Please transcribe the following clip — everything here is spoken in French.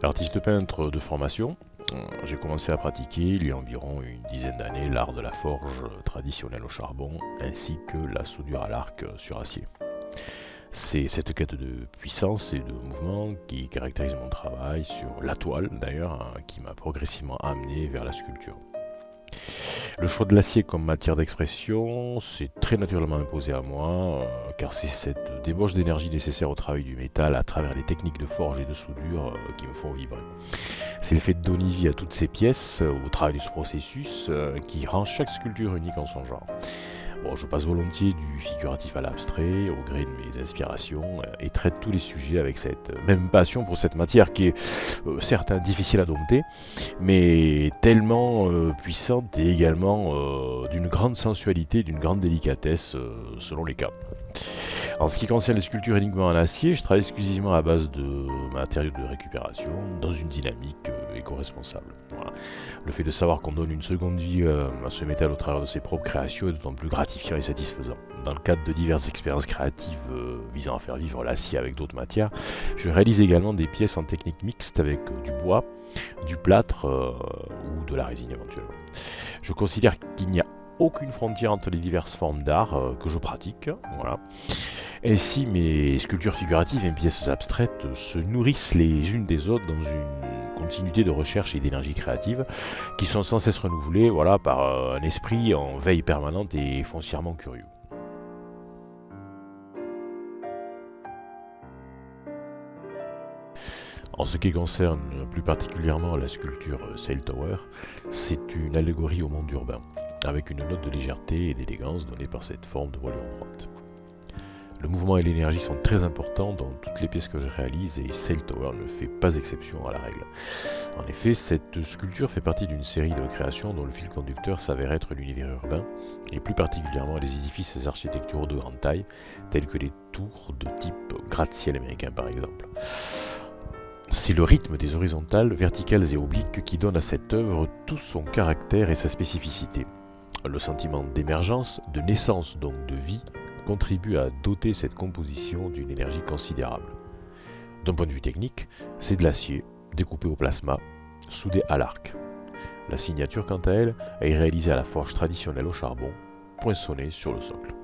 Artiste peintre de formation, j'ai commencé à pratiquer il y a environ une dizaine d'années l'art de la forge traditionnelle au charbon ainsi que la soudure à l'arc sur acier. C'est cette quête de puissance et de mouvement qui caractérise mon travail sur la toile d'ailleurs, qui m'a progressivement amené vers la sculpture. Le choix de l'acier comme matière d'expression s'est très naturellement imposé à moi, car c'est cette débauche d'énergie nécessaire au travail du métal à travers les techniques de forge et de soudure qui me font vibrer. C'est le fait de donner vie à toutes ces pièces, au travail de ce processus, qui rend chaque sculpture unique en son genre. Bon, je passe volontiers du figuratif à l'abstrait, au gré de mes inspirations, et traite tous les sujets avec cette même passion pour cette matière qui est certes difficile à dompter, mais tellement puissante et également d'une grande sensualité, d'une grande délicatesse selon les cas. En ce qui concerne les sculptures uniquement en acier, je travaille exclusivement à base de matériaux de récupération dans une dynamique éco-responsable. Voilà. Le fait de savoir qu'on donne une seconde vie à ce métal au travers de ses propres créations est d'autant plus gratifiant et satisfaisant. Dans le cadre de diverses expériences créatives visant à faire vivre l'acier avec d'autres matières, je réalise également des pièces en technique mixte avec du bois, du plâtre ou de la résine éventuellement. Je considère qu'il n'y a aucune frontière entre les diverses formes d'art que je pratique. Voilà. Ainsi, mes sculptures figuratives et mes pièces abstraites se nourrissent les unes des autres dans une continuité de recherche et d'énergie créative qui sont sans cesse renouvelées, voilà, par un esprit en veille permanente et foncièrement curieux. En ce qui concerne plus particulièrement la sculpture Sail Tower, c'est une allégorie au monde urbain, avec une note de légèreté et d'élégance donnée par cette forme de voilure droite. Le mouvement et l'énergie sont très importants dans toutes les pièces que je réalise et Sail Tower ne fait pas exception à la règle. En effet, cette sculpture fait partie d'une série de créations dont le fil conducteur s'avère être l'univers urbain, et plus particulièrement les édifices architecturaux de grande taille, tels que les tours de type gratte-ciel américain par exemple. C'est le rythme des horizontales, verticales et obliques qui donne à cette œuvre tout son caractère et sa spécificité. Le sentiment d'émergence, de naissance donc de vie, contribue à doter cette composition d'une énergie considérable. D'un point de vue technique, c'est de l'acier, découpé au plasma, soudé à l'arc. La signature, quant à elle, est réalisée à la forge traditionnelle au charbon, poinçonnée sur le socle.